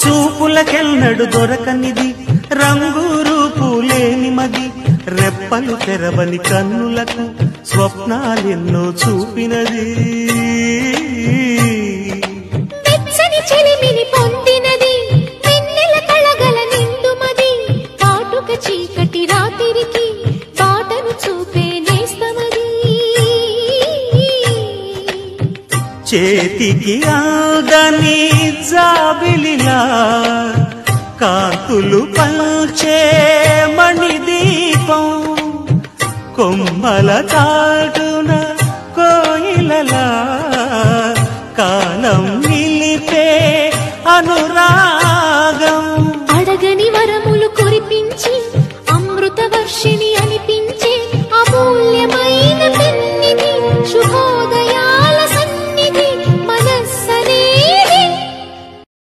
చూపులకెన్నడు దొరకనిది రంగు రూపు లేని మది రెప్పలు తెరవని కన్నులకు స్వప్నాలెన్నో చూపినది వెచ్చని చెలిమిని పొందినది వెన్నెల కళగల నిండుమది కాటుక చీకటి రాత్రికి బాటను చూపే నేస్తమది చేతికి ఆగని జాబిలిలా కాంతులు పంచే మణిదీపం కొమ్మల చాటున కోయిలలా కాలం నిలిపే అనురాగం